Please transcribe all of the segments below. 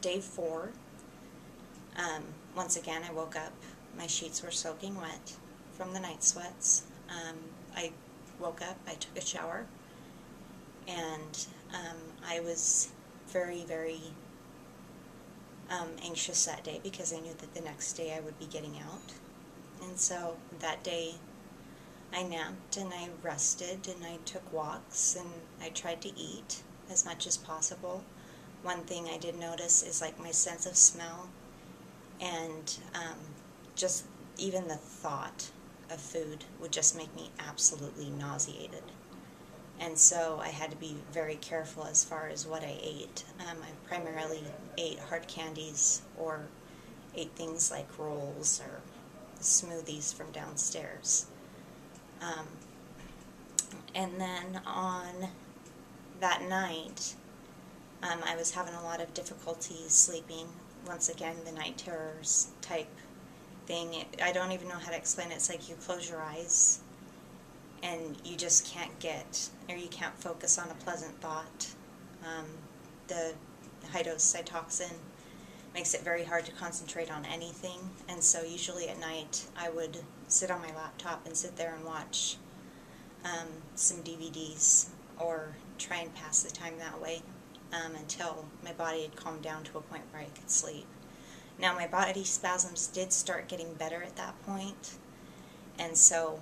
day 4. Once again, I woke up, my sheets were soaking wet from the night sweats. I woke up, I took a shower, and I was very, very anxious that day because I knew that the next day I would be getting out. And so that day I napped and I rested and I took walks and I tried to eat as much as possible. One thing I did notice is like my sense of smell and just even the thought of food would just make me absolutely nauseated. And so I had to be very careful as far as what I ate. I primarily ate hard candies or ate things like rolls or smoothies from downstairs. And then on that night, I was having a lot of difficulty sleeping. Once again, the night terrors type thing. I don't even know how to explain it. It's like you close your eyes and you just can't get, or you can't focus on a pleasant thought. The high-dose cytoxin makes it very hard to concentrate on anything, and so usually at night I would sit on my laptop and sit there and watch some DVDs or try and pass the time that way until my body had calmed down to a point where I could sleep. Now my body spasms did start getting better at that point, and so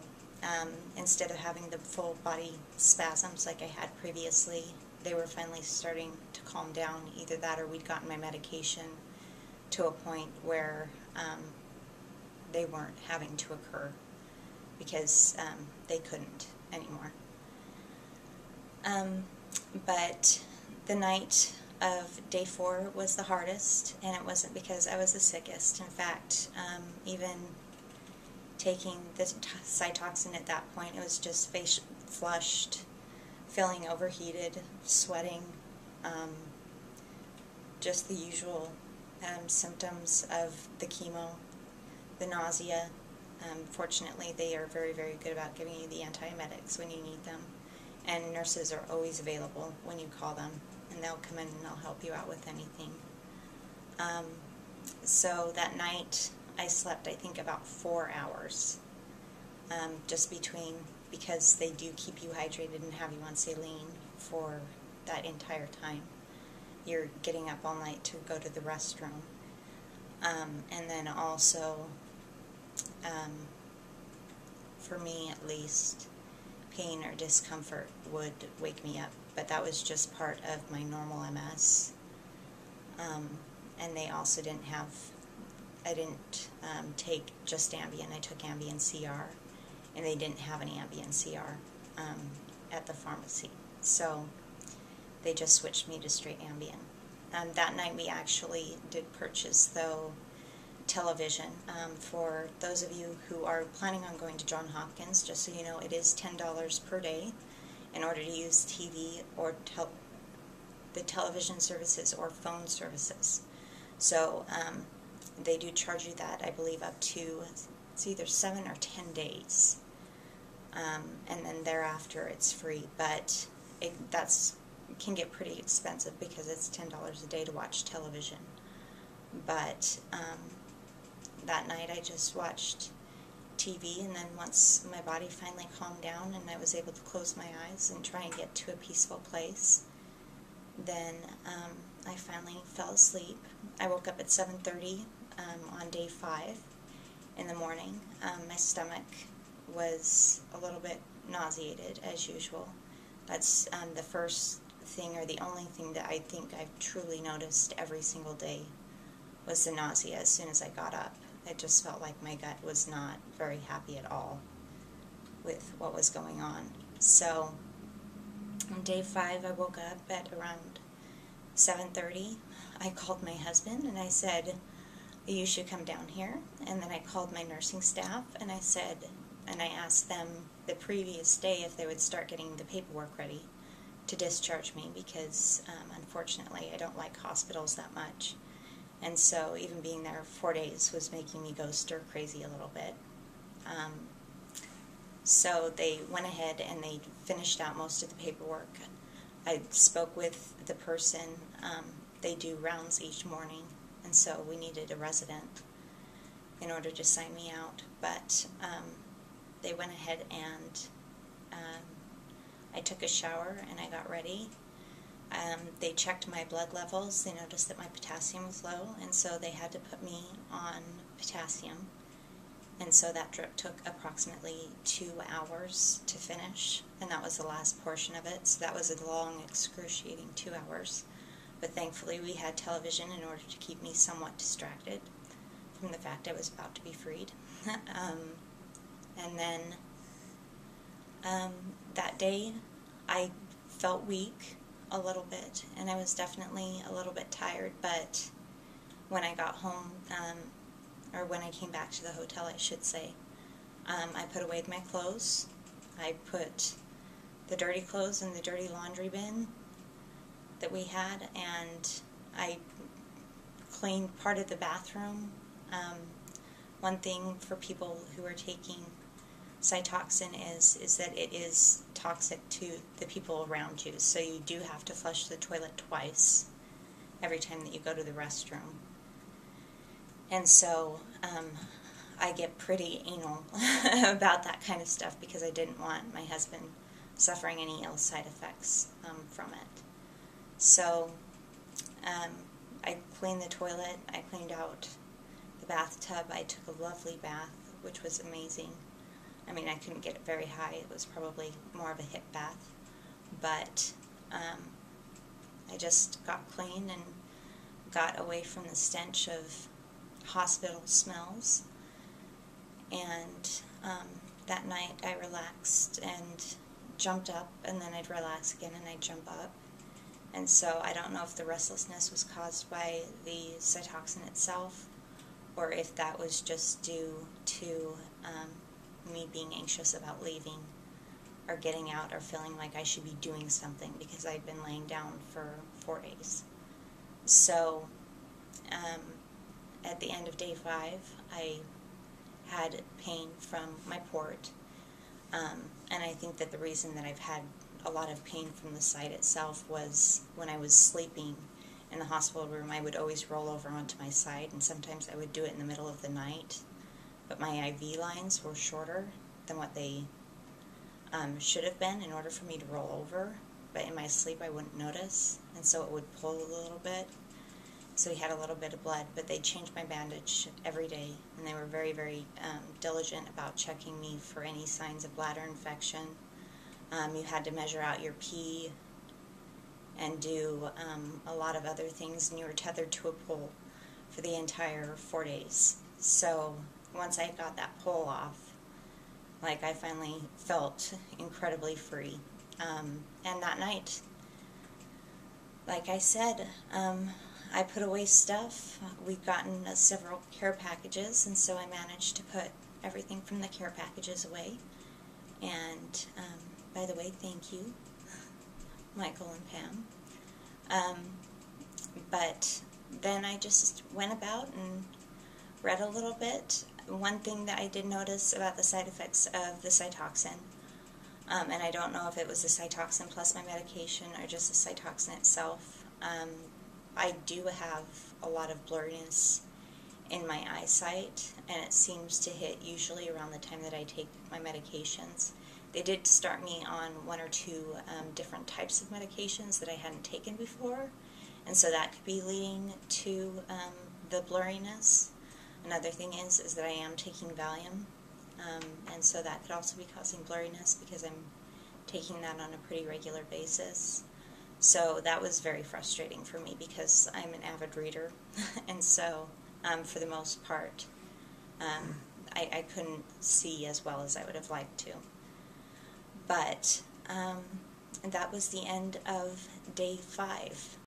instead of having the full body spasms like I had previously, they were finally starting to calm down. Either that or we'd gotten my medication to a point where they weren't having to occur because they couldn't anymore. But the night of day 4 was the hardest, and it wasn't because I was the sickest. In fact, even taking the cytoxin at that point, it was just face flushed, feeling overheated, sweating, just the usual symptoms of the chemo, the nausea. Fortunately, they are very, very good about giving you the antiemetics when you need them, and nurses are always available when you call them, and they'll come in and they'll help you out with anything. So that night I slept, I think, about 4 hours, just because they do keep you hydrated and have you on saline for that entire time. You're getting up all night to go to the restroom. And then also, for me at least, pain or discomfort would wake me up, but that was just part of my normal MS. And they also didn't have, I didn't take just Ambien, I took Ambien CR, and they didn't have any Ambien CR at the pharmacy. So they just switched me to straight Ambien. That night we actually did purchase, though, television. For those of you who are planning on going to Johns Hopkins, just so you know, it is $10 per day in order to use TV or the television services or phone services. So they do charge you that, I believe, up to, it's either 7 or 10 days. And then thereafter it's free, but that's can get pretty expensive because it's $10 a day to watch television. But that night I just watched TV, and then once my body finally calmed down and I was able to close my eyes and try and get to a peaceful place, then I finally fell asleep. I woke up at 7:30 on day 5 in the morning. My stomach was a little bit nauseated as usual. That's the first thing, or the only thing, that I think I've truly noticed every single day was the nausea as soon as I got up. It just felt like my gut was not very happy at all with what was going on. So on day 5 I woke up at around 7:30. I called my husband and I said, you should come down here. And then I called my nursing staff and I said, and I asked them the previous day if they would start getting the paperwork ready to discharge me, because unfortunately I don't like hospitals that much, and so even being there 4 days was making me go stir crazy a little bit. So they went ahead and they finished out most of the paperwork. I spoke with the person they do rounds each morning, and so we needed a resident in order to sign me out. But they went ahead and I took a shower and I got ready. They checked my blood levels. They noticed that my potassium was low, and so they had to put me on potassium. And so that drip took approximately 2 hours to finish, and that was the last portion of it. So that was a long, excruciating 2 hours. But thankfully we had television in order to keep me somewhat distracted from the fact I was about to be freed. And then that day I felt weak a little bit, and I was definitely a little bit tired, but when I got home, or when I came back to the hotel, I should say, I put away my clothes. I put the dirty clothes in the dirty laundry bin that we had, and I cleaned part of the bathroom. One thing for people who are taking Cytoxin is that it is toxic to the people around you, so you do have to flush the toilet twice every time that you go to the restroom. And so I get pretty anal about that kind of stuff because I didn't want my husband suffering any ill side effects from it. So I cleaned the toilet, I cleaned out the bathtub, I took a lovely bath, which was amazing. I mean, I couldn't get it very high, it was probably more of a hip bath, but I just got clean and got away from the stench of hospital smells. And that night I relaxed and jumped up, and then I'd relax again and I'd jump up. And so I don't know if the restlessness was caused by the Cytoxin itself, or if that was just due to me being anxious about leaving or getting out or feeling like I should be doing something because I'd been laying down for 4 days. So at the end of day 5, I had pain from my port, and I think that the reason that I've had a lot of pain from the site itself was when I was sleeping in the hospital room, I would always roll over onto my side, and sometimes I would do it in the middle of the night, but my IV lines were shorter than what they should have been in order for me to roll over, but in my sleep I wouldn't notice, and so it would pull a little bit. So he had a little bit of blood, but they changed my bandage every day, and they were very, very diligent about checking me for any signs of bladder infection. You had to measure out your pee and do a lot of other things, and you were tethered to a pole for the entire 4 days. So once I got that pole off, like, I finally felt incredibly free. And that night, like I said, I put away stuff. We've gotten several care packages, and so I managed to put everything from the care packages away. And by the way, thank you, Michael and Pam. But then I just went about and read a little bit. One thing that I did notice about the side effects of the Cytoxin, and I don't know if it was the Cytoxin plus my medication or just the Cytoxin itself, I do have a lot of blurriness in my eyesight, and it seems to hit usually around the time that I take my medications. They did start me on 1 or 2 different types of medications that I hadn't taken before, and so that could be leading to the blurriness. Another thing is that I am taking Valium, and so that could also be causing blurriness because I'm taking that on a pretty regular basis. So that was very frustrating for me because I'm an avid reader, and so for the most part I couldn't see as well as I would have liked to. But that was the end of day 5.